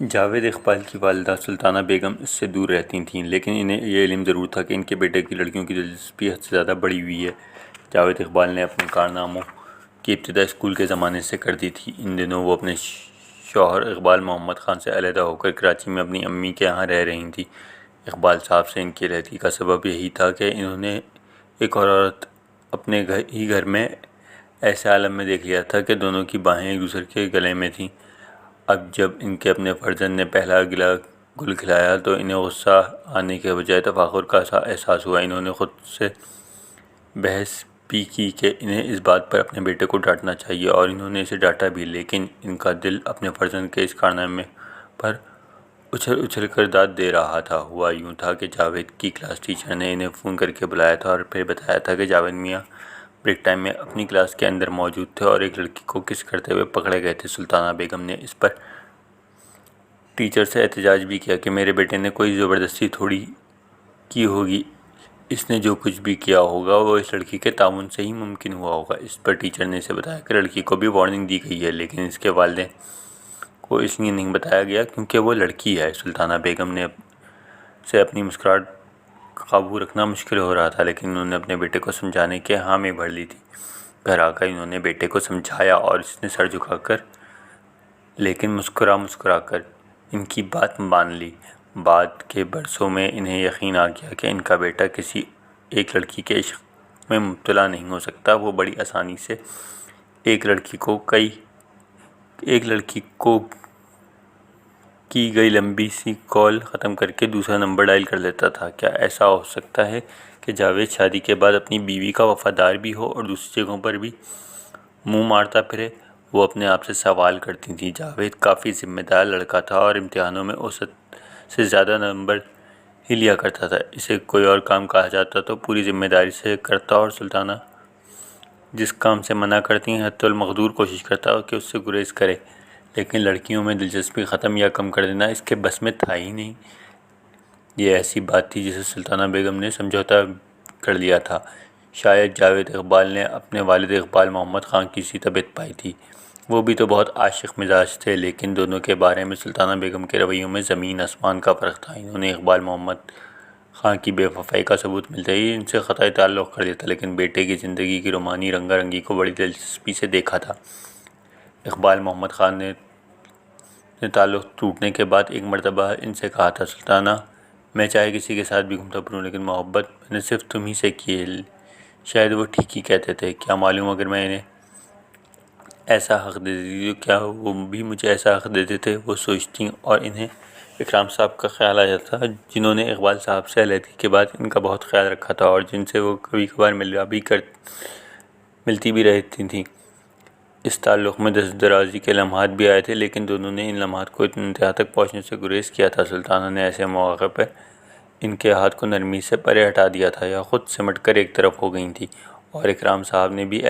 जावेद इकबाल की वालिदा सुल्ताना बेगम इससे दूर रहती थीं, लेकिन इन्हें यह इल्म ज़रूर था कि इनके बेटे की लड़कियों की दिलचस्पी हद से ज़्यादा बढ़ी हुई है। जावेद इकबाल ने अपने कारनामों की इब्तिदा स्कूल के ज़माने से कर दी थी। इन दिनों वो अपने शौहर इकबाल मोहम्मद ख़ान से अलहदा होकर कराची में अपनी अम्मी के यहाँ रह रही थीं। इकबाल साहब से इनकी रहती का सबब यही था कि इन्होंने एक और औरत अपने घर में ऐसे आलम में देख लिया था कि दोनों की बाहें एक दूसरे के गले में थीं। अब जब इनके अपने फर्जंद ने पहला गिला गुल खिलाया तो इन्हें गुस्सा आने के बजाय तफाखुर का एहसास हुआ। इन्होंने ख़ुद से बहस भी की कि इन्हें इस बात पर अपने बेटे को डांटना चाहिए, और इन्होंने इसे डांटा भी, लेकिन इनका दिल अपने फर्जंद के इस कारनामे पर उछल उछल कर दाद दे रहा था। हुआ यूँ था कि जावेद की क्लास टीचर ने इन्हें फ़ोन करके बुलाया था और फिर बताया था कि जावेद मियाँ ब्रेक टाइम में अपनी क्लास के अंदर मौजूद थे और एक लड़की को किस करते हुए पकड़े गए थे। सुल्ताना बेगम ने इस पर टीचर से एहतजाज भी किया कि मेरे बेटे ने कोई ज़बरदस्ती थोड़ी की होगी, इसने जो कुछ भी किया होगा वो इस लड़की के ताउन से ही मुमकिन हुआ होगा। इस पर टीचर ने इसे बताया कि लड़की को भी वार्निंग दी गई है, लेकिन इसके वालिदैन को इसलिए नहीं बताया गया क्योंकि वो लड़की है। सुल्ताना बेगम ने से अपनी मुस्कुराहट काबू रखना मुश्किल हो रहा था, लेकिन उन्होंने अपने बेटे को समझाने के हामी भर ली थी। घर आकर इन्होंने बेटे को समझाया और इसने सर झुकाकर लेकिन मुस्कुरा कर इनकी बात मान ली। बाद के बरसों में इन्हें यकीन आ गया कि इनका बेटा किसी एक लड़की के इश्क में मुब्तला नहीं हो सकता। वो बड़ी आसानी से एक लड़की को की गई लंबी सी कॉल ख़त्म करके दूसरा नंबर डायल कर लेता था। क्या ऐसा हो सकता है कि जावेद शादी के बाद अपनी बीवी का वफ़ादार भी हो और दूसरी जगहों पर भी मुंह मारता फिरे? वो अपने आप से सवाल करती थी। जावेद काफ़ी ज़िम्मेदार लड़का था और इम्तिहानों में औसत से ज़्यादा नंबर ही लिया करता था। इसे कोई और काम कहा जाता तो पूरी ज़िम्मेदारी से करता, और सुल्ताना जिस काम से मना करती हैं हत्तुल मक़दूर कोशिश करता कि उससे गुरेज करे, लेकिन लड़कियों में दिलचस्पी ख़त्म या कम कर देना इसके बस में था ही नहीं। ये ऐसी बात थी जिसे सुल्ताना बेगम ने समझौता कर लिया था। शायद जावेद इकबाल ने अपने वालिद इकबाल मोहम्मद ख़ान की सी तबीयत पाई थी। वो भी तो बहुत आशिक मिजाज थे, लेकिन दोनों के बारे में सुल्ताना बेगम के रवैयों में ज़मीन आसमान का फ़र्क था। इन्होंने इकबाल मोहम्मद ख़ान की बेवफ़ाई का सबूत मिलते ही इनसे क़तई ताल्लुक़ कर दिया था, लेकिन बेटे की ज़िंदगी की रोमानी रंगारंगी को बड़ी दिलचस्पी से देखा था। इकबाल मोहम्मद ख़ान ने ताल्लुक़ टूटने के बाद एक मरतबा इनसे कहा था, सुल्ताना, मैं चाहे किसी के साथ भी घूमता फिरूँ, लेकिन मोहब्बत मैंने सिर्फ़ तुम ही से की है। शायद वो ठीक ही कहते थे। क्या मालूम अगर मैं इन्हें ऐसा हक़ दे देती तो क्या वो भी मुझे ऐसा हक़ दे देते। वो सोचती, और इन्हें इकराम साहब का ख्याल आ जाता, जिन्होंने इकबाल साहब से अलहदगी के बाद इनका बहुत ख्याल रखा था और जिनसे वो कभी कभार मिलती भी रहती थीं। इस ताल्लुक़ में दराज़ी के लम्हात भी आए थे, लेकिन दोनों ने इन लम्हात को इतनी इंतहा तक पहुँचने से गुरेज़ किया था। सुल्ताना ने ऐसे मौक़े पर इनके हाथ को नरमी से परे हटा दिया था या ख़ुद सिमट कर एक तरफ हो गई थी, और इकराम साहब ने भी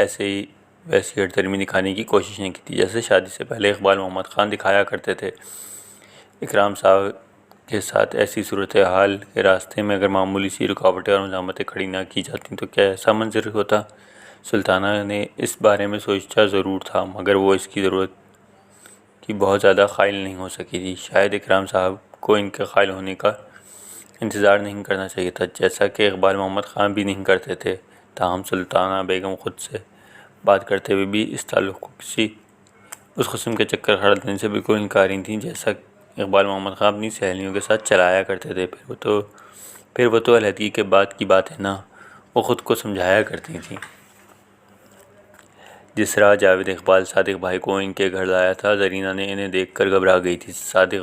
वैसी हठधर्मी दिखाने की कोशिश नहीं की थी जैसे शादी से पहले इकबाल मोहम्मद ख़ान दिखाया करते थे। इकराम साहब के साथ ऐसी सूरत हाल के रास्ते में अगर मामूली सी रुकावटें और मज़ामतें खड़ी ना की जाती तो क्या ऐसा मंजर होता? सुल्ताना ने इस बारे में सोचा ज़रूर था, मगर वो इसकी ज़रूरत की बहुत ज़्यादा क़ाइल नहीं हो सकी थी। शायद इकराम साहब को इनके क़ाइल होने का इंतज़ार नहीं करना चाहिए था, जैसा कि इकबाल मोहम्मद ख़ान भी नहीं करते थे। ताहम सुल्ताना बेगम ख़ुद से बात करते हुए भी इस ताल्लुक़ को किसी उस किस्म के चक्कर खड़ा देने से बिल्कुल इनकारी थीं जैसा इकबाल मोहम्मद ख़ान अपनी सहेलियों के साथ चलाया करते थे। फिर वो तो अलहदगी के बाद की बात है ना, वो ख़ुद को समझाया करती थीं। जिस राह जावेद इकबाल सादिक भाई को इनके घर लाया था, ज़रीना ने इन्हें देखकर घबरा गई थी। सादिक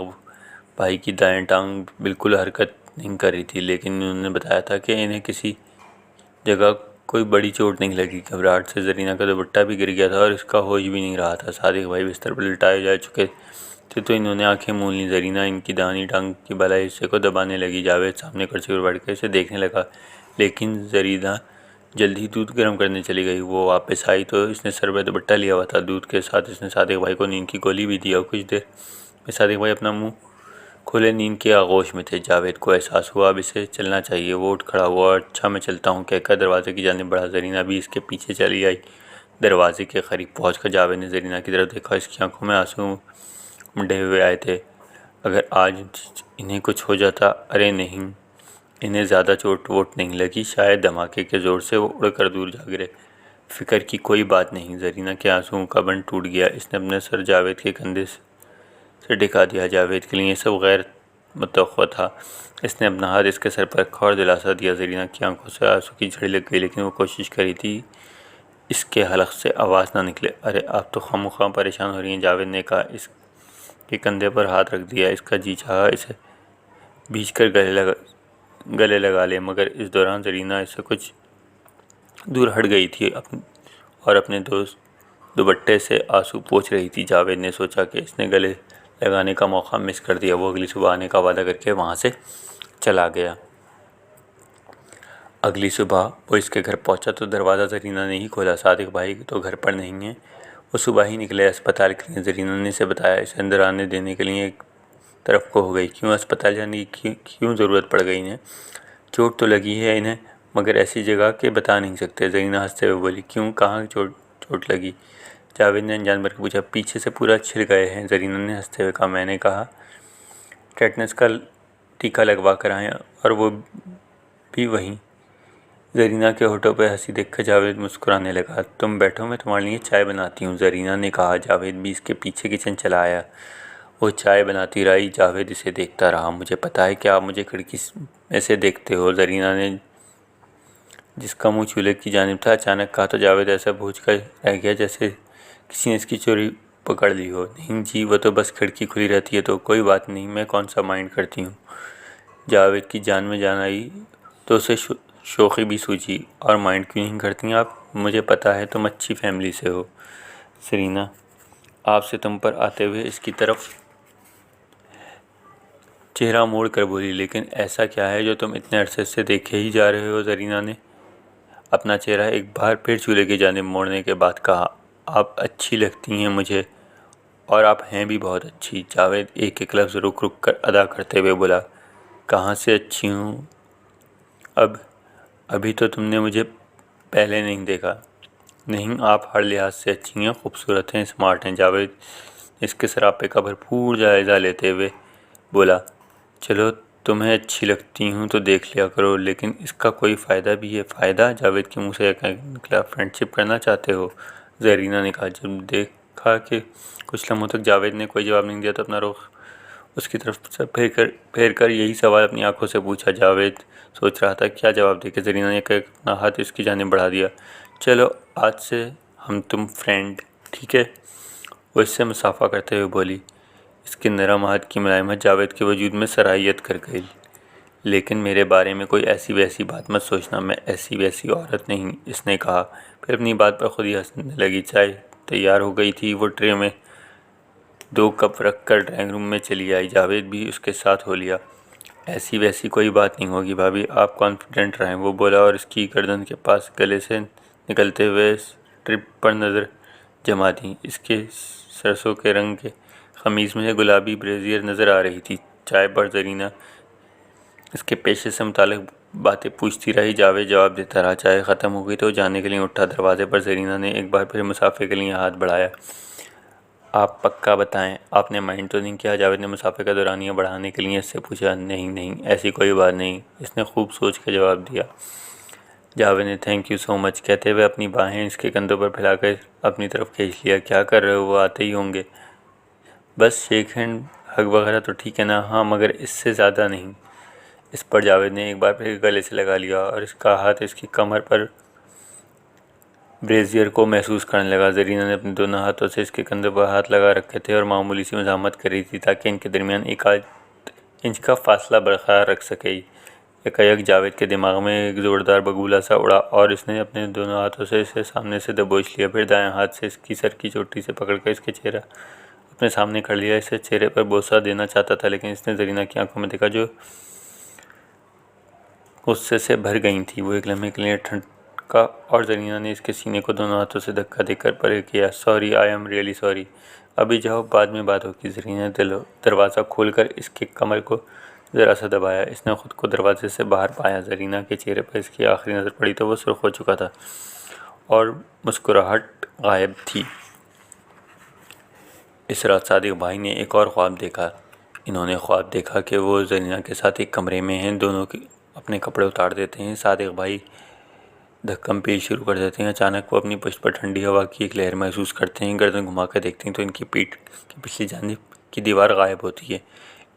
भाई की दाएं टांग बिल्कुल हरकत नहीं कर रही थी, लेकिन उन्होंने बताया था कि इन्हें किसी जगह कोई बड़ी चोट नहीं लगी। घबराहट से ज़रीना का दुपट्टा भी गिर गया था और इसका होश भी नहीं रहा था। सादिक भाई बिस्तर पर लिटाए जा चुके थे तो इन्होंने आंखें मूंद लीं। ज़रीना इनकी दाहिनी टांग की बालाई हिस्से को दबाने लगी। जावेद सामने कुर्सी पर बैठकर इसे देखने लगा, लेकिन ज़रीना जल्द ही दूध गर्म करने चली गई। वो वापस आई तो इसने सर पर दुपट्टा लिया हुआ था। दूध के साथ इसने सादिक भाई को नींद की गोली भी दी और कुछ देर में सादिक भाई अपना मुँह खोले नींद के आगोश में थे। जावेद को एहसास हुआ अब इसे चलना चाहिए। वो उठ खड़ा हुआ और अच्छा मैं चलता हूँ कहकर दरवाजे की जानिब बढ़ा। ज़रीना भी इसके पीछे चली आई। दरवाजे के करीब पहुंचकर जावेद ने ज़रीना की तरफ देखा। इसकी आंखों में आंसू मंडे हुए आए थे। अगर आज इन्हें कुछ हो जाता। अरे नहीं, इन्हें ज़्यादा चोट वोट नहीं लगी, शायद धमाके के ज़ोर से वो उड़कर दूर जा गिरे। फिक्र की कोई बात नहीं। ज़रीना के आंसुओं का बंध टूट गया। इसने अपने सर जावेद के कंधे से टिका दिया। जावेद के लिए ये सब गैर मुतवक्का था। इसने अपना हाथ इसके सर पर रखा और दिलासा दिया। ज़रीना की आंखों से आंसू की झड़ी लग गई, लेकिन वो कोशिश करी थी इसके हलक से आवाज़ ना निकले। अरे आप तो खामोखा परेशान हो रही हैं, जावेद ने कहा। इसके कंधे पर हाथ रख दिया। इसका जी चाहा इसे भींच कर गले लगा ले, मगर इस दौरान ज़रीना इससे कुछ दूर हट गई थी और अपने दोस्त दुपट्टे से आंसू पोंछ रही थी। जावेद ने सोचा कि इसने गले लगाने का मौका मिस कर दिया। वो अगली सुबह आने का वादा करके वहाँ से चला गया। अगली सुबह वो इसके घर पहुँचा तो दरवाज़ा ज़रीना ने ही खोला। सादिक भाई तो घर पर नहीं है। वो सुबह ही निकले अस्पताल के लिए। ज़रीना ने इसे बताया। इसे अंदर आने देने के लिए एक तरफ को हो गई। क्यों अस्पताल जाने की क्यों ज़रूरत पड़ गई इन्हें? चोट तो लगी है इन्हें, मगर ऐसी जगह के बता नहीं सकते। ज़रीना हंसते हुए बोली। क्यों, कहाँ चोट लगी? जावेद ने अनजान भर के पूछा। पीछे से पूरा छिल गए हैं, ज़रीना ने हंसते हुए कहा। मैंने कहा टेटनस का टीका लगवा कर आए, और वो भी वहीं। ज़रीना के होठों पर हंसी देखकर जावेद मुस्कुराने लगा। तुम बैठो, मैं तुम्हारे लिए चाय बनाती हूँ, ज़रीना ने कहा। जावेद भी इसके पीछे किचन चला आया। वो चाय बनाती रही। जावेद इसे देखता रहा। मुझे पता है कि आप मुझे खिड़की में से देखते हो, ज़रीना ने, जिसका मुंह चूल्हे की जानिब था, अचानक कहा। तो जावेद ऐसा बूझ कर रह गया जैसे किसी ने इसकी चोरी पकड़ ली हो। नहीं जी, वो तो बस खिड़की खुली रहती है तो कोई बात नहीं, मैं कौन सा माइंड करती हूँ। जावेद की जान में जान आई तो उसे शोखी भी सूझी। और माइंड क्यों नहीं करती आप? मुझे पता है तुम अच्छी फैमिली से हो। ज़रीना आपसे तुम पर आते हुए इसकी तरफ चेहरा मोड़ कर बोली। लेकिन ऐसा क्या है जो तुम इतने अरसे से देखे ही जा रहे हो? ज़रीना ने अपना चेहरा एक बार फिर चूल्हे की जानिब मोड़ने के बाद कहा। आप अच्छी लगती हैं मुझे, और आप हैं भी बहुत अच्छी। जावेद एक एक लफ्ज़ रुक रुक कर अदा करते हुए बोला। कहाँ से अच्छी हूँ? अभी तो तुमने मुझे पहले नहीं देखा। नहीं, आप हर लिहाज से अच्छी हैं, खूबसूरत हैं, स्मार्ट हैं। जावेद इसके सरापे का भरपूर जायज़ा लेते हुए बोला। चलो, तुम्हें अच्छी लगती हूँ तो देख लिया करो, लेकिन इसका कोई फ़ायदा भी है। फ़ायदा? जावेद के मुंह से निकला। फ्रेंडशिप करना चाहते हो? ज़रीना ने कहा। जब देखा कि कुछ लम्हों तक जावेद ने कोई जवाब नहीं दिया तो अपना रुख उसकी तरफ से फेर कर यही सवाल अपनी आंखों से पूछा। जावेद सोच रहा था क्या जवाब दे कि ज़रीना ने अपना हाथ इसकी जानिब बढ़ा दिया। चलो, आज से हम तुम फ्रेंड, ठीक है? वो इससे मुसाफा करते हुए बोली। इसके नरम हाथ की मुलायमत जावेद के वजूद में सराहियत कर गई। लेकिन मेरे बारे में कोई ऐसी वैसी बात मत सोचना, मैं ऐसी वैसी औरत नहीं, इसने कहा। फिर अपनी बात पर खुद ही हंसने लगी। चाय तैयार हो गई थी। वो ट्रे में 2 कप रख कर ड्राइंग रूम में चली आई। जावेद भी उसके साथ हो लिया। ऐसी वैसी कोई बात नहीं होगी भाभी, आप कॉन्फिडेंट रहें, वो बोला और इसकी गर्दन के पास गले से निकलते हुए स्ट्रिप पर नज़र जमा दी। इसके सरसों के रंग के ख़मीज़ में गुलाबी ब्रेजियर नज़र आ रही थी। चाय पर ज़रीना इसके पेशे से मुताल्लिक़ बातें पूछती रही। जावेद जवाब देता रहा। चाय ख़त्म हो गई तो जाने के लिए उठा। दरवाज़े पर ज़रीना ने एक बार फिर मुसाफे के लिए हाथ बढ़ाया। आप पक्का बताएं, आपने माइंड तो नहीं किया? जावेद ने मुसाफे का दौरानिया बढ़ाने के लिए इससे पूछा। नहीं नहीं, ऐसी कोई बात नहीं, इसने खूब सोच कर जवाब दिया। जावेद ने थैंक यू सो मच कहते हुए अपनी बाहें इसके कंधों पर फैलाकर अपनी तरफ खींच लिया। क्या कर रहे हो? वो आते ही होंगे। बस शेक हैंड हग वगैरह तो ठीक है ना? हाँ, मगर इससे ज़्यादा नहीं। इस पर जावेद ने एक बार फिर गले से लगा लिया और इसका हाथ इसकी कमर पर ब्रेजियर को महसूस करने लगा। ज़रीना ने अपने दोनों हाथों से इसके कंधे पर हाथ लगा रखे थे और मामूली सी मज़ाहमत कर रही थी ताकि इनके दरमियान 1 इंच का फासला बरकरार रख सके। एकाएक जावेद के दिमाग में एक ज़ोरदार बगुला सा उड़ा और इसने अपने दोनों हाथों से इसे सामने से दबोच लिया। फिर दाएं हाथ से इसकी सर की चोटी से पकड़कर इसके चेहरा अपने सामने कर लिया। इसे चेहरे पर बोसा देना चाहता था, लेकिन इसने ज़रीना की आंखों में देखा जो गुस्से से भर गई थी। वो एक लम्हे के लिए ठंडका और ज़रीना ने इसके सीने को दोनों हाथों से धक्का देकर परे किया। Sorry, I am really sorry. अभी जाओ, बाद में बात होगी। ज़रीना ने दरवाज़ा खोलकर इसके कमर को ज़रा सा दबाया। इसने खुद को दरवाजे से बाहर पाया। ज़रीना के चेहरे पर इसकी आखिरी नज़र पड़ी तो वो सुर्ख हो चुका था और मुस्कुराहट गायब थी। इस रात सादिक भाई ने एक और ख्वाब देखा। इन्होंने ख्वाब देखा कि वो जरीना के साथ एक कमरे में हैं। दोनों के अपने कपड़े उतार देते हैं। सादिक भाई धक्कम पेश शुरू कर देते हैं। अचानक वो अपनी पुष्ट पर ठंडी हवा की एक लहर महसूस करते हैं। गर्दन घुमाकर देखते हैं तो इनकी पीठ की पिछली जानिब की दीवार गायब होती है।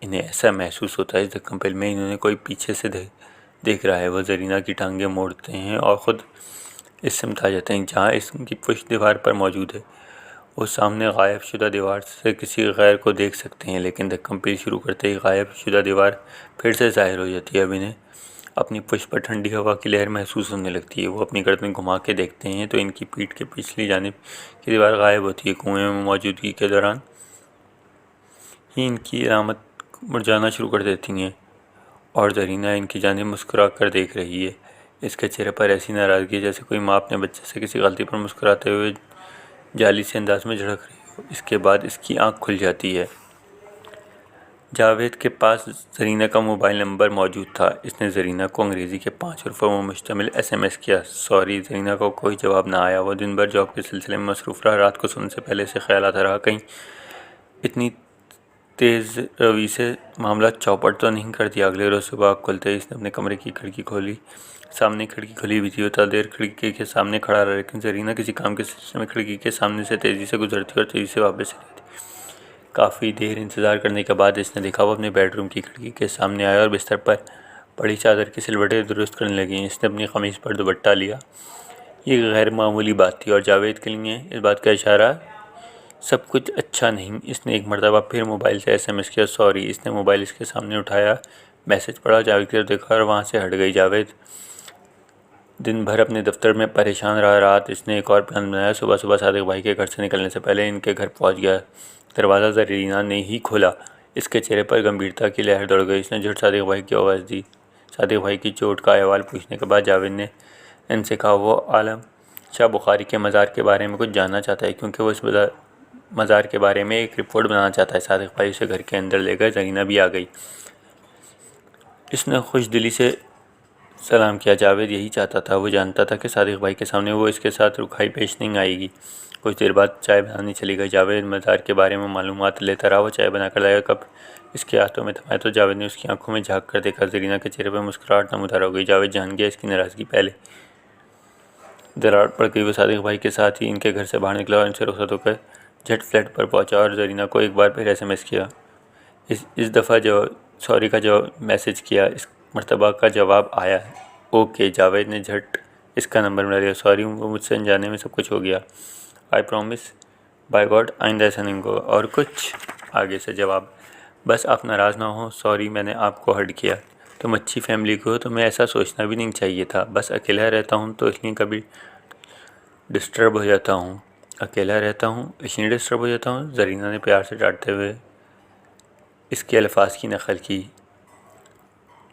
इन्हें ऐसा महसूस होता है इस धक्कम में इन्होंने कोई पीछे से देख रहा है। वो जरीना की टांगें मोड़ते हैं और ख़ुद इस सिमत आ जाते हैं जहाँ इसकी पुष्ट दीवार पर मौजूद है। वो सामने गायब शुदा दीवार से किसी गैर को देख सकते हैं, लेकिन धक्कम पेश शुरू करते ही गायब शुदा दीवार फिर से ज़ाहिर हो जाती है। अब इन्हें अपनी पुष्ट पर ठंडी हवा की लहर महसूस होने लगती है। वो अपनी गर्दन घुमा के देखते हैं तो इनकी पीठ के पिछली जानिब की दीवार गायब होती है। कुएं में मौजूदगी के दौरान ही इनकी अलामत मुरझाना शुरू कर देती हैं और जरीना इनकी जानिब मुस्कुरा कर देख रही है। इसके चेहरे पर ऐसी नाराज़गी जैसे कोई माँ अपने बच्चे से किसी गलती पर मुस्कुराते हुए जाली से अंदाज में झड़क रही हो। इसके बाद इसकी आंख खुल जाती है। जावेद के पास जरीना का मोबाइल नंबर मौजूद था। इसने जरीना को अंग्रेज़ी के 5 हरफों में मुश्तमिल SMS किया। सॉरी। जरीना को कोई जवाब ना आया। वो दिन भर जॉब के सिलसिले में मसरूफ़ रहा। रात को सोने से पहले से ख्याल आता रहा कहीं इतनी तेज़ रवि से मामला चौपट तो नहीं कर दिया। अगले रोज़ सुबह खुलते ही इसने अपने कमरे की खिड़की खोली। सामने खिड़की खुली हुई थी। वो थोड़ा देर खिड़की के सामने खड़ा रहा, लेकिन जरीना किसी काम के सिलसिले में खिड़की के सामने से तेज़ी से गुजरती और तेज़ी से वापस चली थी। काफ़ी देर इंतज़ार करने के बाद इसने देखा वो अपने बेडरूम की खिड़की के सामने आया और बिस्तर पर पड़ी चादर की सिलवटें दुरुस्त करने लगी। इसने अपनी कमीज़ पर दुपट्टा लिया। ये गैर मामूली बात थी और जावेद के लिए इस बात का इशारा सब कुछ अच्छा नहीं। इसने एक मरतबा फिर मोबाइल से SMS किया। सॉरी। इसने मोबाइल इसके सामने उठाया, मैसेज पढ़ा, जावेद की तरफ देखा और वहाँ से हट गई। जावेद दिन भर अपने दफ्तर में परेशान रहा। रात इसने एक और प्लान बनाया। सुबह सुबह सादिक भाई के घर से निकलने से पहले इनके घर पहुँच गया। दरवाज़ा जरीना ने ही खोला। इसके चेहरे पर गंभीरता की लहर दौड़ गई। इसने झट सादिक भाई की आवाज़ दी। सादिक भाई की चोट का अहवाल पूछने के बाद जावेद ने इनसे कहा वो आलम शाह बुखारी के मज़ार के बारे में कुछ जानना चाहता है, क्योंकि वो इस मज़ार के बारे में एक रिपोर्ट बनाना चाहता है। सादिक भाई उसे घर के अंदर ले गए। जरीना भी आ गई। इसने खुश दिली से सलाम किया। जावेद यही चाहता था। वो जानता था कि सादिक भाई के सामने वो इसके साथ रुखाई पेश नहीं आएगी। कुछ देर बाद चाय बनानी चली गई। जावेद मज़ार के बारे में मालूमात लेता रहा। वो चाय बनाकर लाया। कप इसके हाथों में थमाया तो जावेद ने उसकी आंखों में झांक कर देखा। जरीना के चेहरे पर मुस्कुराहट नमूदार हो गई। जावेद जान गया इसकी नाराज़गी पहले दरार पड़ गई। वो सादिक भाई के साथ ही इनके घर से बाहर निकला और इनसे रुखसत होकर झट फ्लैट पर पहुंचा और जरीना को एक बार फिर SMS किया। इस दफ़ा सॉरी का जवाब मैसेज किया। इस मरतबा का जवाब आया है। ओके। जावेद ने झट इसका नंबर मिला लिया। सॉरी, वो मुझसे अनजाने में सब कुछ हो गया। आई प्रॉमिस बाय गॉड आइंदा ऐसा नहीं होगा। और कुछ आगे से जवाब, बस आप नाराज़ ना हो। सॉरी मैंने आपको हर्ट किया। तुम अच्छी फैमिली को हो, तुम्हें ऐसा सोचना भी नहीं चाहिए था। बस अकेला रहता हूँ तो इसलिए कभी डिस्टर्ब हो जाता हूँ। अकेला रहता हूँ इसलिए डिस्टर्ब हो जाता हूँ। जरीना ने प्यार से डांटते हुए इसके अल्फाज की नकल की।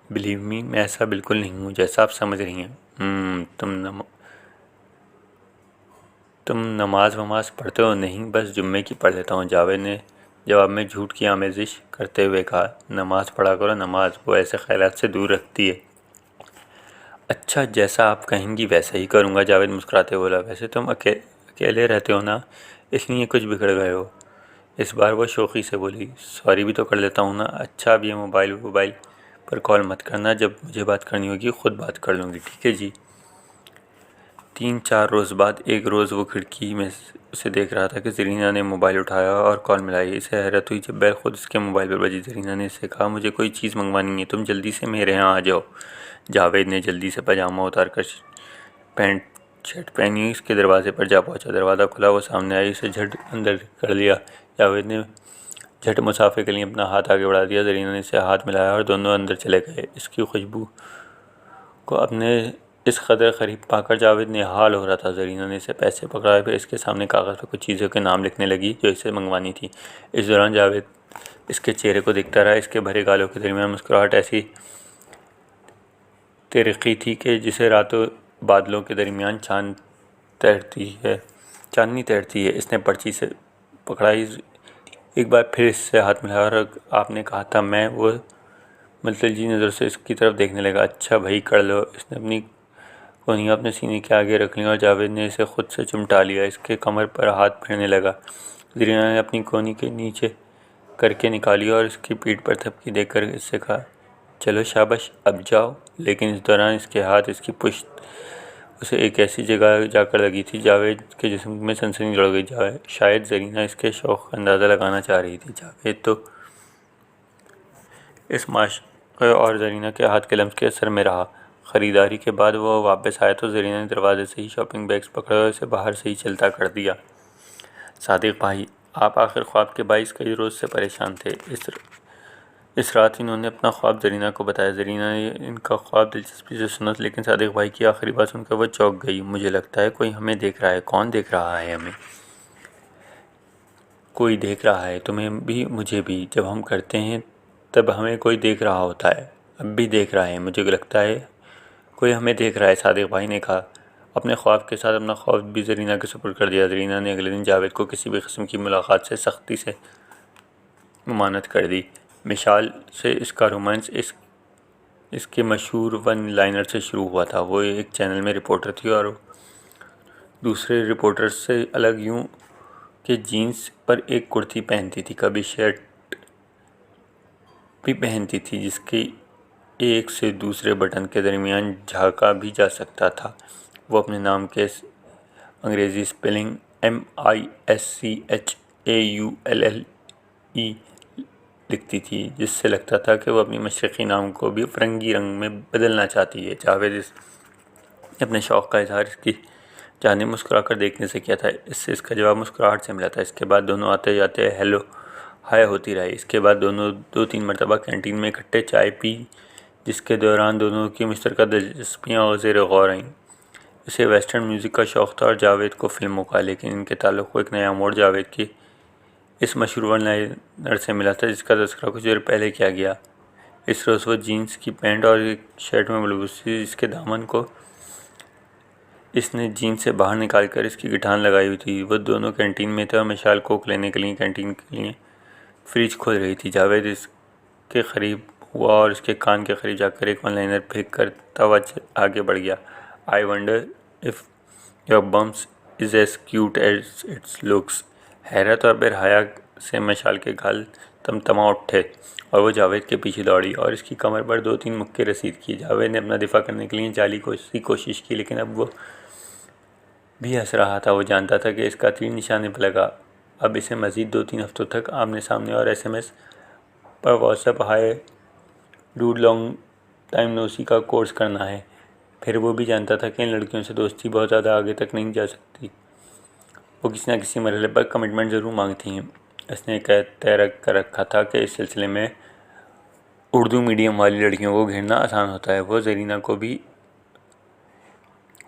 बिलीव मी, मैं ऐसा बिल्कुल नहीं हूँ जैसा आप समझ रही हैं। तुम नमाज वमाज पढ़ते हो? नहीं, बस जुम्मे की पढ़ लेता हूँ। जावेद ने जवाब में झूठ की आमेजिश करते हुए कहा। नमाज पढ़ा करो। नमाज वो ऐसे ख्यालात से दूर रखती है। अच्छा, जैसा आप कहेंगी वैसा ही करूँगा। जावेद मुस्कुराते बोला। वैसे तुम अकेले रहते हो ना, इसलिए कुछ बिगड़ गए हो। इस बार वो शौक़ी से बोली। सॉरी भी तो कर लेता हूँ ना। अच्छा, अब ये मोबाइल पर कॉल मत करना। जब मुझे बात करनी होगी ख़ुद बात कर लूँगी, ठीक है जी। 3-4 रोज़ बाद एक रोज़ वो खिड़की में उसे देख रहा था कि जरीना ने मोबाइल उठाया और कॉल मिलाई। इसे हैरत हुई जब बेल खुद इसके मोबाइल पर बजी। जरीना ने इससे कहा, मुझे कोई चीज़ मंगवानी है, तुम जल्दी से मेरे यहाँ आ जाओ। जावेद ने जल्दी से पजामा उतार कर पैंट शर्ट पहनी, इसके दरवाजे पर जा पहुँचा। दरवाज़ा खुला, वो सामने आई। उसे झट अंदर कर लिया। जावेद ने झट मुसाफे के लिए अपना हाथ आगे बढ़ा दिया। जरीना ने इसे हाथ मिलाया और दोनों अंदर चले गए। इसकी खुशबू को अपने इस कदर करीब पाकर जावेद निहाल हो रहा था। जरीना ने इसे पैसे पकड़ाए, फिर इसके सामने कागज़ पर कुछ चीज़ों के नाम लिखने लगी जो इसे मंगवानी थी। इस दौरान जावेद इसके चेहरे को देखता रहा। इसके भरे गालों के दरमियान मुस्कुराहट ऐसी तिरछी थी कि जिसे रातों बादलों के दरमियान चांदनी तैरती है। इसने पर्ची से पकड़ाई। एक बार फिर इससे हाथ मिलाया और आपने कहा था मैं, वो मुल्तजी नज़र से इसकी तरफ देखने लगा। अच्छा भाई, कर लो। इसने अपनी कोहनियाँ अपने सीने के आगे रख ली और जावेद ने इसे खुद से चिमटा लिया। इसके कमर पर हाथ फेरने लगा। जरीना ने अपनी कोहनी के नीचे करके निकाली और इसकी पीठ पर थपकी देकर इससे कहा, चलो शाबाश, अब जाओ। लेकिन इस दौरान इसके हाथ, इसकी पुश्त उसे एक ऐसी जगह जाकर लगी थी जावेद के जिस्म में सनसनी दौड़ गई। शायद ज़रीना इसके शौक़ का अंदाज़ा लगाना चाह रही थी। जावेद तो इस माशक़े और ज़रीना के हाथ के लम्स के असर में रहा। ख़रीदारी के बाद वो वापस आया तो ज़रीना ने दरवाज़े से ही शॉपिंग बैग्स पकड़े और इसे बाहर से ही चलता कर दिया। सादिक भाई, आप आखिर ख्वाब के बाइस कई रोज़ से परेशान थे। इस रात इन्होंने अपना ख्वाब ज़रीना को बताया। ज़रीना ने इनका ख्वाब दिलचस्पी से सुना, लेकिन सादिक भाई की आखिरी बात सुनकर वह चौंक गई। मुझे लगता है कोई हमें देख रहा है। कौन देख रहा है हमें? कोई देख रहा है, तुम्हें भी मुझे भी। जब हम करते हैं तब हमें कोई देख रहा होता है। अब भी देख रहा है। मुझे लगता है कोई हमें देख रहा है, सादिक भाई ने कहा। अपने ख्वाब के साथ अपना ख्वाब भी ज़रीना के सुपुर्द कर दिया। ज़रीना ने अगले दिन जावेद को किसी भी किस्म की मुलाकात से सख्ती से ममानत कर दी। मिसाल से इसका रोमांस इसके मशहूर वन लाइनर से शुरू हुआ था। वो एक चैनल में रिपोर्टर थी और दूसरे रिपोर्टर्स से अलग यूँ कि जीन्स पर एक कुर्ती पहनती थी, कभी शर्ट भी पहनती थी जिसके एक से दूसरे बटन के दरमियान झाँका भी जा सकता था। वो अपने नाम के अंग्रेज़ी स्पेलिंग MISCHAULLE लिखती थी, जिससे लगता था कि वह अपनी मशरक़ी नाम को भी फ़रंगी रंग में बदलना चाहती है। जावेद अपने शौक़ का इज़हार इसकी जानिब मुस्कुरा कर देखने से किया था। इससे इसका जवाब मुस्कुराहट से मिला था। इसके बाद दोनों आते जाते हेलो हाय होती रही। इसके बाद दोनों 2-3 मरतबा कैंटीन में इकट्ठे चाय पी, जिसके दौरान दोनों की मुश्तरका दिलचस्पियाँ ज़ेर गौर आईं। इसे वेस्टर्न म्यूज़िक का शौक़ था और जावेद को फ़िल्मों का, लेकिन इनके ताल्लुक़ को एक नया मोड़ जावेद की इस मशहूर वन लाइनर से मिला था, जिसका तज़किरा कुछ देर पहले किया गया। इस रोज़ वो जीन्स की पैंट और एक शर्ट में मलबूस थी, जिसके दामन को इसने जीन्स से बाहर निकाल कर इसकी गिठान लगाई हुई थी। वो दोनों कैंटीन में थे और मिशाल कोक लेने के लिए कैंटीन के लिए फ्रिज खोल रही थी। जावेद इसके करीब हुआ और इसके कान के करीब जाकर एक वन लाइनर फेंक कर तवा आगे बढ़ गया। I wonder if your bums is as cute as its looks. हैरत और बेरहया से मिशाल के गाल तमतमा उठे और वो जावेद के पीछे दौड़ी और इसकी कमर पर 2-3 मुक्के रसीद किए। जावेद ने अपना दिफा करने के लिए जाली कोशिश की, लेकिन अब वो भी हंस रहा था। वो जानता था कि इसका तीर निशाने पर लगा। अब इसे मज़ीद 2-3 हफ्तों तक आमने सामने और SMS पर व्हाट्सएप हाय डूड लॉन्ग टाइम नो सी का कोर्स करना है। फिर वो भी जानता था कि इन लड़कियों से दोस्ती बहुत ज़्यादा आगे तक नहीं जा सकती। वो किसी न किसी मरहले पर कमिटमेंट ज़रूर मांगती हैं। इसने तय कर रखा था कि इस सिलसिले में उर्दू मीडियम वाली लड़कियों को घेरना आसान होता है। वो ज़रीना को भी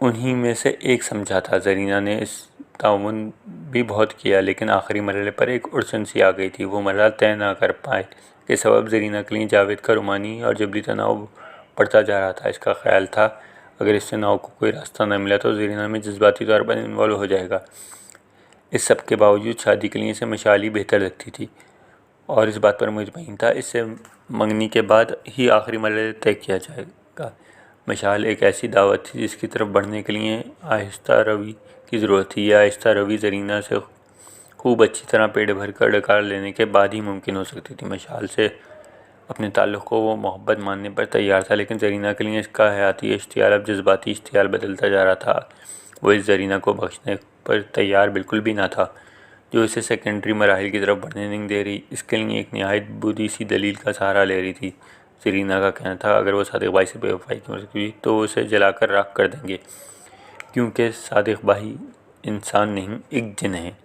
उन्हीं में से एक समझा था। ज़रीना ने इस ताउन भी बहुत किया, लेकिन आखिरी मरहले पर एक उड़सन सी आ गई थी। वो मरहला तय ना कर पाए के सबब ज़रीना के लिए जावेद का रूमानी और जबरी तनाव बढ़ता जा रहा था। इसका ख्याल था अगर इससे नाव को कोई रास्ता न मिला तो ज़रीना में जज्बाती तौर पर इन्वॉल्व हो जाएगा। इस सब के बावजूद शादी के लिए इसे मिशाल ही बेहतर लगती थी और इस बात पर मुतमईन था इससे मंगनी के बाद ही आखिरी मरहले तय किया जाएगा। मिशाल एक ऐसी दावत थी जिसकी तरफ बढ़ने के लिए आहिस्ता रवी की ज़रूरत थी। यह आहिस्ता रवी ज़रीना से खूब अच्छी तरह पेट भर कर डकार लेने के बाद ही मुमकिन हो सकती थी। मिशाल से अपने ताल्लुक़ को वो मोहब्बत मानने पर तैयार था, लेकिन ज़रीना के लिए इसका हयाती इश्तियाल अब जज्बाती इश्तियाल बदलता जा रहा था। वो इस ज़रीना को बख्शने पर तैयार बिल्कुल भी ना था जो इसे सेकेंडरी मराहिल की तरफ बढ़ने नहीं दे रही। इसके लिए एक नहायत बुरी सी दलील का सहारा ले रही थी। ज़रीना का कहना था अगर वो सादिक भाई से बेवफाई की तो उसे जलाकर राख कर देंगे, क्योंकि सादिक भाई इंसान नहीं एक जिन है।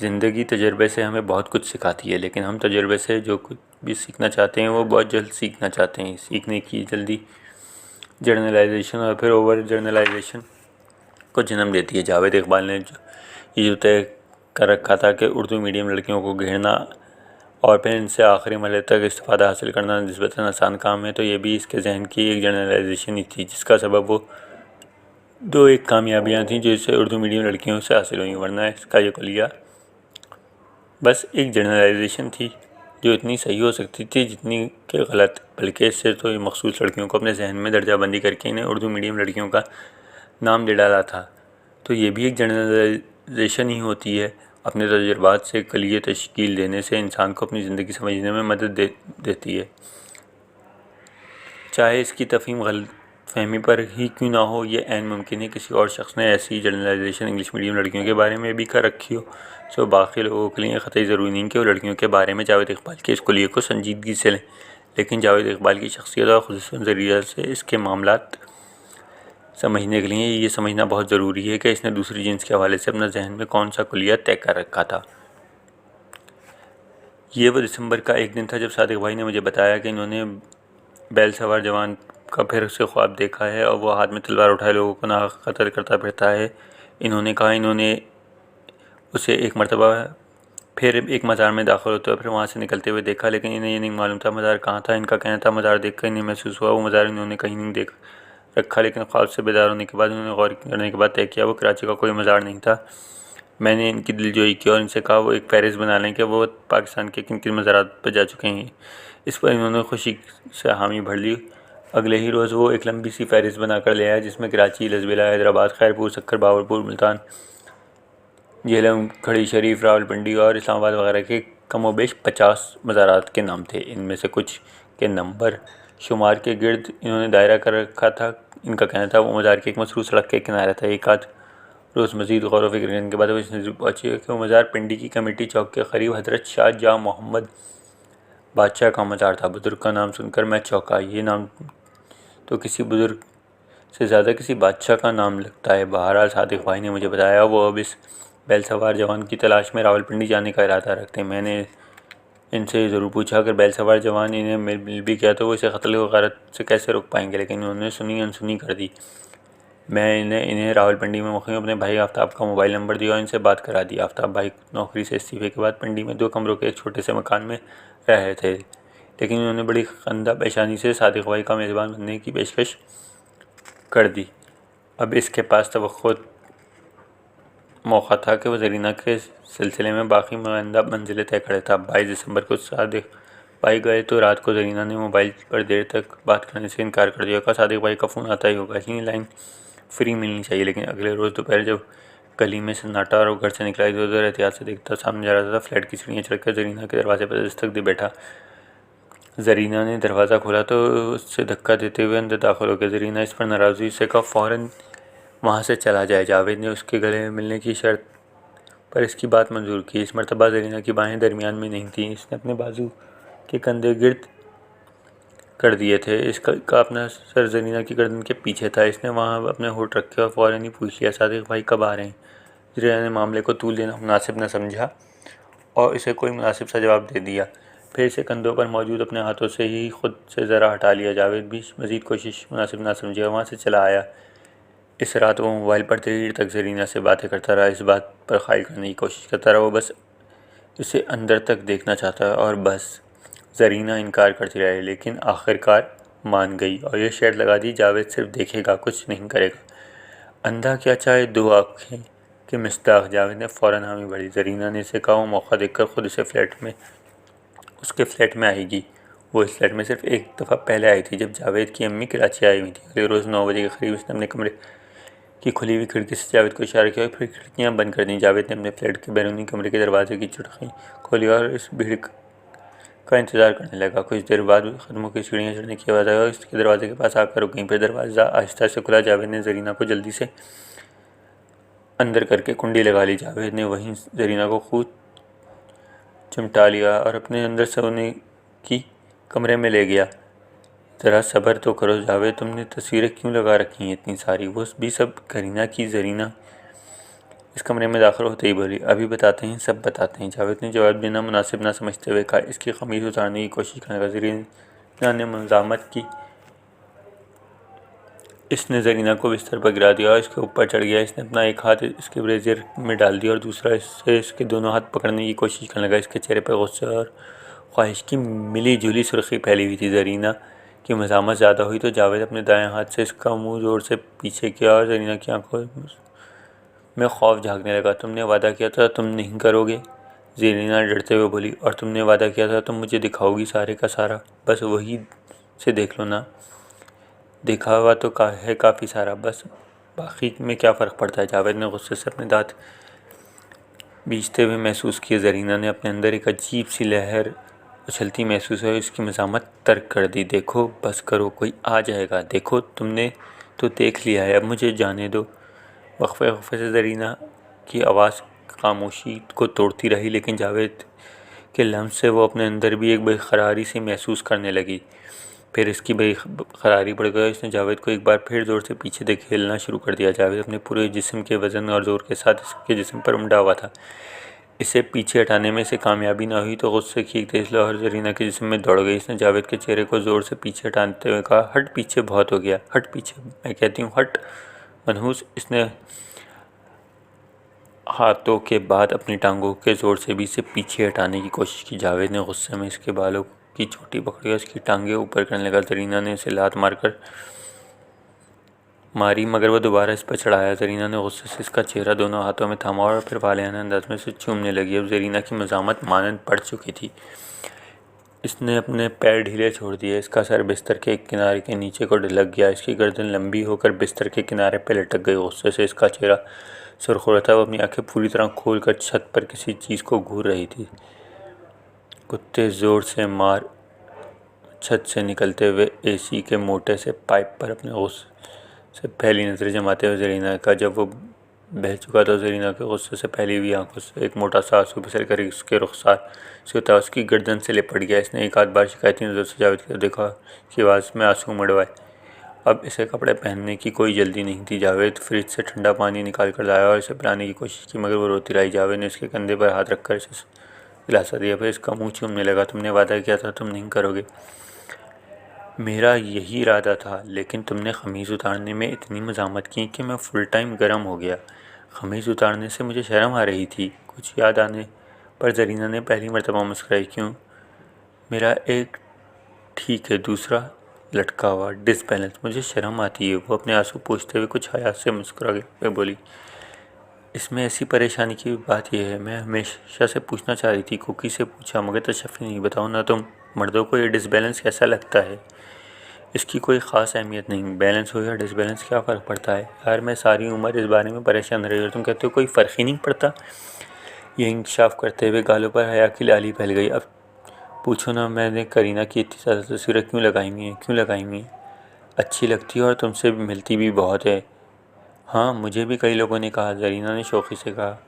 ज़िंदगी तजर्बे से हमें बहुत कुछ सिखाती है, लेकिन हम तजर्बे से जो कुछ भी सीखना चाहते हैं वो बहुत जल्द सीखना चाहते हैं। सीखने की जल्दी जर्नलाइजेशन और फिर ओवर जर्नलाइजेशन को जन्म देती है। जावेद इकबाल ने ये जो तय कर रखा था कि उर्दू मीडियम लड़कियों को घेरना और फिर इनसे आखिरी मरहले तक इस्तिफ़ादा हासिल करना निस्बतन आसान काम है, तो ये भी इसके जहन की एक जर्नलाइजेशन ही थी, जिसका सबब वो 2-1 कामयाबियाँ थीं जो इसे उर्दू मीडियम लड़कियों से हासिल हुई, वरना इसका ये कुलिया बस एक जर्नलाइजेशन थी जो इतनी सही हो सकती थी जितनी कि गलत। बल्कि इससे तो मखसूस लड़कियों को अपने जहन में दर्जाबंदी करके इन्हें उर्दू मीडियम लड़कियों का नाम दे डाला था, तो ये भी एक जर्नलाइजेशन ही होती है। अपने तजुर्बात से कलिये तश्कील देने से इंसान को अपनी ज़िंदगी समझने में मदद देती है। चाहे इसकी तफ़हीम गलतफ़हमी पर ही क्यों ना हो, ये ऐन मुमकिन है किसी और शख्स ने ऐसी जनरलाइजेशन इंग्लिश मीडियम लड़कियों के बारे में भी कर रखी हो जो बाकी लोगों के लिए क़तई ज़रूरी नहीं कि वो लड़कियों के बारे में जावेद इकबाल के इस कुलिये को संजीदगी से लें। लेकिन जावेद इकबाल की शख्सियत और ख़ुसूसन ज़रिया से इसके मामलात समझने के लिए ये समझना बहुत ज़रूरी है कि इसने दूसरी जिन्स के हवाले से अपना जहन में कौन सा कुलिया तय कर रखा था। ये वो दिसंबर का एक दिन था जब सादिक भाई ने मुझे बताया कि इन्होंने बैल सवार जवान का फिर से ख्वाब देखा है और वो हाथ में तलवार उठाए लोगों को ना कत्ल करता फिरता है। इन्होंने कहा इन्होंने उसे एक मरतबा फिर एक मज़ार में दाखिल होते हुए फिर वहाँ से निकलते हुए देखा, लेकिन इन्हें ये नहीं मालूम था मज़ार कहाँ था। इनका कहना था मज़ार देखकर इन्हें महसूस हुआ वो मज़ार इन्होंने कहीं नहीं देख रखा, लेकिन ख्वाब से बेदार होने के बाद उन्होंने गौर करने के बाद तय किया वो कराची का कोई मज़ार नहीं था। मैंने इनकी दिलजोई की और इनसे कहा वो एक फ़हरिस्त बना लें कि वो पाकिस्तान के किन किन मज़ारात पर जा चुके हैं। इस पर इन्होंने खुशी से हामी भर ली। अगले ही रोज़ वो एक लंबी सी फ़हरिस्त बनाकर ले आया जिसमें कराची, लजबेला, हैदराबाद, खैरपुर, सक्कर, बाबरपुर, मुल्तान, झेलम, खड़ी शरीफ, रावलपिंडी और इस्लामाबाद वगैरह के कमोबेश 50 मज़ारात के नाम थे। इनमें से कुछ के नंबर शुमार के गिर्द इन्होंने दायरा कर रखा था। इनका कहना था वो मज़ार की एक मसरूफ़ सड़क के किनारे था। एक आध रोज़ मज़ीद गौर व फिक्र करने के बाद वो इस नज़र पहुँची कि वो मज़ार पिंडी की कमेटी चौक के करीब हज़रत शाह जहाँ मोहम्मद बादशाह का मज़ार था। बुज़ुर्ग का नाम सुनकर मैं चौंका। ये नाम तो किसी बुज़ुर्ग से ज़्यादा किसी बादशाह का नाम लगता है। बहरहाल सादिक भाई ने मुझे बताया वो अब इस बैल सवार जवान की तलाश में रावलपिंडी जाने का इरादा रखते हैं। मैंने इनसे ज़रूर पूछा अगर बैल सवार जवान इन्हें मिल भी गया तो वो इसे कत्ल वगैरह से कैसे रोक पाएंगे, लेकिन उन्होंने सुनी अनसुनी कर दी। मैं इन्हें रावलपिंडी में मुक़ीम अपने भाई आफ्ताब का मोबाइल नंबर दिया और इनसे बात करा दी। आफ्ताब भाई नौकरी से इस्तीफ़े के बाद पिंडी में 2 कमरों के एक छोटे से मकान में रह रहे थे, लेकिन उन्होंने बड़ी खंदा पेशानी से सादिक भाई का मेज़बान बनने की पेशकश कर दी। अब इसके पास तवक्को मौका था कि वह ज़रीना के सिलसिले में बाकी नुमाइंदा मंजिलें तय करे था। 22 दिसंबर को सादिक भाई गए तो रात को ज़रीना ने मोबाइल पर देर तक बात करने से इनकार कर दिया। कहा सादिक भाई का फ़ोन आता ही होगा, इतनी लाइन फ्री मिलनी चाहिए। लेकिन अगले रोज़ दोपहर जब गली में सन्नाटा और घर से निकला इधर उधर एहतियात से देखता सामने जा रहा था। फ्लैट की सीढ़ियाँ चढ़कर ज़रीना के दरवाजे पर दस्तक दे बैठा। ज़रीना ने दरवाज़ा खोला तो उससे धक्का देते हुए अंदर दाखिल हो गया। ज़रीना इस पर नाराज़गी से कहा फ़ौरन वहाँ से चला जाए। जावेद ने उसके गले में मिलने की शर्त पर इसकी बात मंजूर की। इस मरतबा ज़रीना की बाहें दरमियान में नहीं थीं। इसने अपने बाजू के कंधे गिर्द कर दिए थे। इसका अपना सर ज़रीना की गर्दन के पीछे था। इसने वहाँ अपने होठ रखे और फ़ौरन ही पूछ लिया सादिक भाई कब आ रहे हैं। ज़रीना ने मामले को तूल देना मुनासिब न समझा और इसे कोई मुनासिब सा जवाब दे दिया। फिर इसे कंधों पर मौजूद अपने हाथों से ही खुद से ज़रा हटा लिया। जावेद भी मज़ीद कोशिश मुनासिब ना समझे वहाँ से चला आया। इस रात वो मोबाइल पर देर तक ज़रीना से बातें करता रहा। इस बात पर ख़ाइल करने की कोशिश करता रहा वो बस इसे अंदर तक देखना चाहता है और बस। ज़रीना इनकार करती रही, लेकिन आखिरकार मान गई और ये शर्त लगा दी जावेद सिर्फ देखेगा, कुछ नहीं करेगा। अंधा क्या चाहे 2 आँखें के मिस्ताक। जावेद ने फ़ौरन हामी भरी। ज़रीना ने इसे कहा वो मौका देखकर खुद उसके फ्लैट में आएगी। वो इस फ्लैट में सिर्फ एक दफ़ा पहले आई थी जब जावेद की अम्मी कराची आई हुई थी। अगले रोज़ 9 बजे के करीब उसने अपने कमरे की खुली हुई खिड़की से जावेद को इशारा किया और फिर खिड़कियाँ बंद कर दी। जावेद ने अपने फ्लैट के बैरूनी कमरे के दरवाजे की चुटकी खोली और इस भीड़ का इंतज़ार करने लगा। कुछ देर बाद कदमों की सीढ़ियाँ चढ़ने की आवाज़ आई और इसके दरवाजे के पास आकर रुक गई। फिर दरवाज़ा आहिस्ता से खुला। जावेद ने ज़रीना को जल्दी से अंदर करके कुंडी लगा ली। जावेद ने वहीं ज़रीना को खूब चिमटा लिया और अपने अंदर सोने की कमरे में ले गया। ज़रा सब्र तो करो जावेद, तुमने तस्वीरें क्यों लगा रखी हैं इतनी सारी? वो भी सब करीना की। ज़रीना इस कमरे में दाखिल होते ही बोली अभी बताते हैं, सब बताते हैं। जावेद ने जवाब देना मुनासिब ना समझते हुए कहा इसकी ख़मीज़ उतारने की कोशिश करने का। ज़रीना ने मुज़ाहमत की। इसने ज़रीना को बिस्तर पर गिरा दिया और इसके ऊपर चढ़ गया। इसने अपना एक हाथ इसके ब्रेज़ियर में डाल दिया और दूसरा इससे इसके दोनों हाथ पकड़ने की कोशिश करने लगा। इसके चेहरे पर गुस्से और ख्वाहिश की मिली जुली सुर्खी फैली हुई थी। ज़रीना की मज़ाहमत ज़्यादा हुई तो जावेद अपने दाएं हाथ से इसका मुंह ज़ोर से पीछे किया और ज़रीना की आंखों में खौफ झांकने लगा। तुमने वादा किया था तुम नहीं करोगे, ज़रीना डरते हुए बोली। और तुमने वादा किया था तुम मुझे दिखाओगी सारे का सारा। बस वही से देख लो ना, दिखावा तो है काफ़ी सारा, बस बाकी में क्या फ़र्क पड़ता है। जावेद ने गुस्से से अपने दांत भीजते हुए महसूस किए। ज़रीना ने अपने अंदर एक अजीब सी लहर उछलती महसूस हुई। उसकी मज़ामत तर्क कर दी। देखो बस करो, कोई आ जाएगा। देखो तुमने तो देख लिया है, अब मुझे जाने दो। वक्फे वक्फे से ज़रीना की आवाज़ खामोशी को तोड़ती रही, लेकिन जावेद के लम्स से वो अपने अंदर भी एक बेकरारी सी महसूस करने लगी। फिर इसकी बेकरारी बढ़ गई। उसने जावेद को एक बार फिर ज़ोर से पीछे धकेलना शुरू कर दिया। जावेद अपने पूरे जिस्म के वज़न और ज़ोर के साथ इसके जिस्म पर उमड़ा हुआ था। इसे पीछे हटाने में इसे कामयाबी न हुई तो गुस्से की एक तेज़ लहर ज़रीना के जिस्म में दौड़ गई। इसने जावेद के चेहरे को ज़ोर से पीछे हटाते हुए कहा, हट पीछे, बहुत हो गया, हट पीछे, मैं कहती हूँ हट। मनहूस इसने हाथों के बाद अपनी टांगों के ज़ोर से भी इसे पीछे हटाने की कोशिश की। जावेद ने गुस्से में इसके बालों की चोटी पकड़ी और इसकी टांगें ऊपर करने लगा। ज़रीना ने इसे लात मारी, मगर वह दोबारा इस पर चढ़ाया। ज़रीना ने गुस्से से इसका चेहरा दोनों हाथों में थामा और फिर वालियाना अंदाज में इसे चूमने लगी। अब ज़रीना की मज़ामत मानंद पड़ चुकी थी। इसने अपने पैर ढीले छोड़ दिए। इसका सर बिस्तर के एक किनारे के नीचे को ढिलक गया। इसकी गर्दन लंबी होकर बिस्तर के किनारे पर लटक गई। गुस्से से इसका चेहरा सुर्ख हो रहा था। वो अपनी आंखें पूरी तरह खोलकर छत पर किसी चीज़ को घूर रही थी। कुत्ते ज़ोर से मार छत से निकलते हुए एसी के मोटे से पाइप पर अपने गुस्से से पहली नज़रें जमाते हुए ज़रीना का जब वो बह चुका था। ज़रीना के गुस्से से पहली हुई आंखों से एक मोटा सा आंसू फिसल कर उसके रुखसार से उतर उसकी गर्दन से लिपट गया। इसने एक आध बार शिकायती नज़र से जावेद की देखा कि आवाज़ में आंसू मड़वाए। अब इसे कपड़े पहनने की कोई जल्दी नहीं थी। जावेद फ्रिज से ठंडा पानी निकाल कर लाया और इसे पिलाने की कोशिश की, मगर वो रोती रही। जावेद ने इसके कंधे पर हाथ रखकर इसे दिलासा दिया, फिर इसका मुंह चूमने लगा। तुमने वादा किया था तुम नहीं करोगे। मेरा यही इरादा था, लेकिन तुमने ख़मीज़ उतारने में इतनी मज़ामत की कि मैं फुल टाइम गर्म हो गया। ख़मीज़ उतारने से मुझे शर्म आ रही थी। कुछ याद आने पर ज़रीना ने पहली मर्तबा मुस्कुराई। क्यों? मेरा एक ठीक है, दूसरा लटका हुआ डिसबैलेंस, मुझे शर्म आती है। वो अपने आंसू पोंछते हुए कुछ हयात से मुस्कुरा के बोली, इसमें ऐसी परेशानी की बात यह है, मैं हमेशा से पूछना चाह रही थी। कुकी से पूछा, मगर तशफ़ी नहीं। बताओ ना, तुम मर्दों को ये डिसबैलेंस कैसा लगता है? इसकी कोई ख़ास अहमियत नहीं, बैलेंस हो या डिसबैलेंस क्या फ़र्क पड़ता है यार। मैं सारी उम्र इस बारे में परेशान रही और तुम कहते हो कोई फ़र्क ही नहीं पड़ता। यह इंकशाफ करते हुए गालों पर हया की लाली फैल गई। अब पूछो ना, मैंने करीना की इतनी ज़्यादा तस्वीरें क्यों लगाई हुई हैं? अच्छी लगती है और तुमसे मिलती भी बहुत है। हाँ, मुझे भी कई लोगों ने कहा, ज़रीना ने शौक़ी से कहा।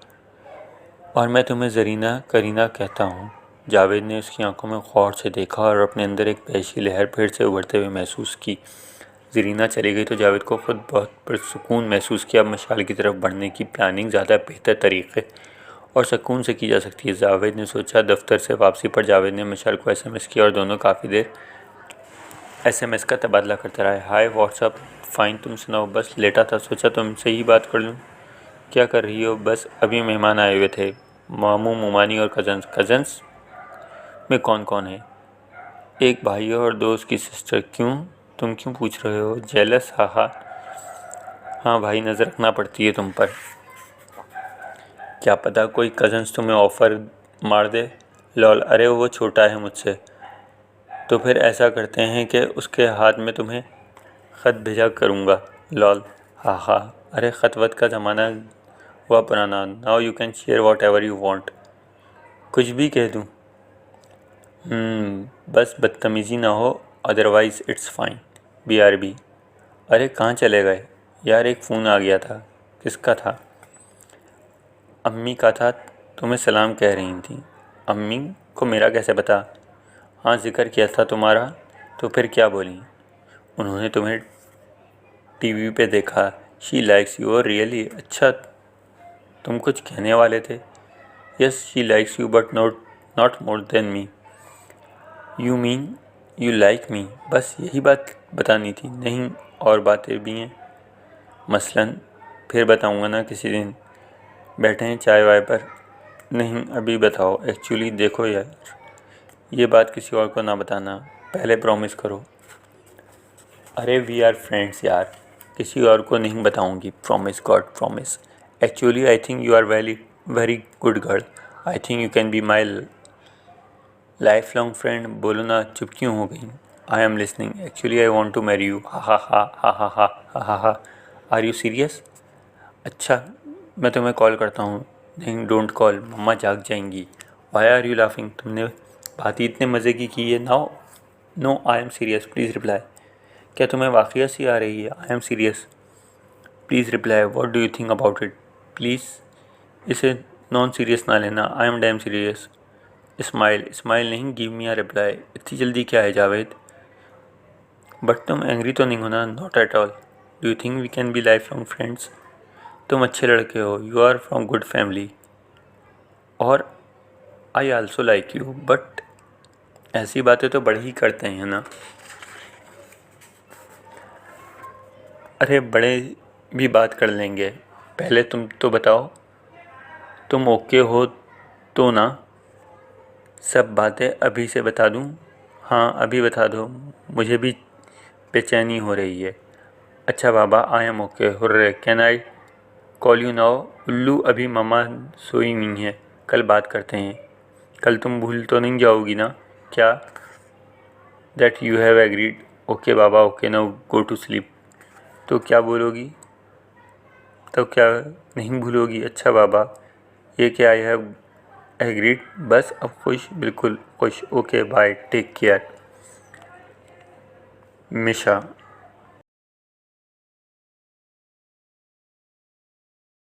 और मैं तुम्हें ज़रीना करीना कहता हूँ। जावेद ने उसकी आंखों में गौर से देखा और अपने अंदर एक वहशी लहर फिर से उभरते हुए महसूस की। ज़रीना चली गई तो जावेद को खुद बहुत पुरसुकून महसूस किया। अब मशाल की तरफ बढ़ने की प्लानिंग ज़्यादा बेहतर तरीक़े और सुकून से की जा सकती है, जावेद ने सोचा। दफ्तर से वापसी पर जावेद ने मशाल को SMS किया और दोनों काफ़ी देर SMS का तबादला करते रहे। हाय व्हाट्सअप, फ़ाइन, तुम सुनाओ? बस लेटा था, सोचा तुमसे ही बात कर लूँ। क्या कर रही हो? बस अभी मेहमान आए हुए थे, मामू मुमानी और कज़न्स में कौन कौन है? एक भाई और दो उसकी सिस्टर। क्यों? तुम क्यों पूछ रहे हो? जेलस? हाँ भाई, नज़र रखना पड़ती है तुम पर। क्या पता कोई कज़न्स तुम्हें ऑफ़र मार दे। लॉल, अरे वो छोटा है मुझसे। तो फिर ऐसा करते हैं कि उसके हाथ में तुम्हें ख़त भेजा करूँगा। लॉल, हाँ, अरे ख़त वत का ज़माना हुआ पुराना। Now you can share what ever you want. कुछ भी कह दूँ? बस बदतमीज़ी ना हो, अदरवाइज़ इट्स फाइन। BRB। अरे कहाँ चले गए यार, एक फ़ोन आ गया था। किसका था? अम्मी का था, तुम्हें सलाम कह रही थी। अम्मी को मेरा कैसे पता? हाँ, जिक्र किया था तुम्हारा। तो फिर क्या बोली? उन्होंने तुम्हें TV पे देखा। She likes you. और रियली? अच्छा, तुम कुछ कहने वाले थे। Yes, she likes you but not more than me. You mean you like me? बस यही बात बतानी थी। नहीं, और बातें भी हैं, मसलन। फिर बताऊंगा ना किसी दिन। बैठे हैं चाय वाय पर? नहीं, अभी बताओ। एक्चुअली देखो यार, ये बात किसी और को ना बताना, पहले प्रॉमिस करो। अरे वी आर फ्रेंड्स यार, किसी और को नहीं बताऊंगी, promise, God promise. Actually I think you are very good girl. I think you can be my lifelong friend. बोलो ना, चुप क्यों हो गई? I am listening. Actually I want to marry you. हा। Are you serious? अच्छा, मैं तुम्हें कॉल करता हूँ, नहीं डोंट कॉल, मम्मा जाग जाएंगी। वाई आर यू लाफिंग, तुमने बात ही इतने मज़े की है। Now no I am serious please reply, क्या तुम्हें वाकई हंसी आ रही है? I am serious please reply, what do you think about it? Please इसे नॉन सीरियस ना लेना, I am damn serious. Smile smile नहीं, गिव मी अ रिप्लाई। इतनी जल्दी क्या है जावेद? बट तुम एंग्री तो नहीं हो ना? Not at all. Do you think we can be lifelong friends? तुम अच्छे लड़के हो, you are from good family, और I also like you, but ऐसी बातें तो बड़े ही करते हैं ना। अरे बड़े भी बात कर लेंगे, पहले तुम तो बताओ तुम ओके हो तो ना? सब बातें अभी से बता दूं? हाँ अभी बता दो, मुझे भी बेचैनी हो रही है। अच्छा बाबा, I am okay. Hurray, can I call you now? उल्लू, अभी मम्मा सोई नहीं है, कल बात करते हैं। कल तुम भूल तो नहीं जाओगी ना? क्या? That you have agreed. Okay बाबा, okay now go to sleep. तो क्या बोलोगी? तो क्या नहीं भूलोगी? अच्छा बाबा, ये क्या आई हैव एग्रीड, बस अब खुश, बिल्कुल खुश। Okay bye, take care. मिशा।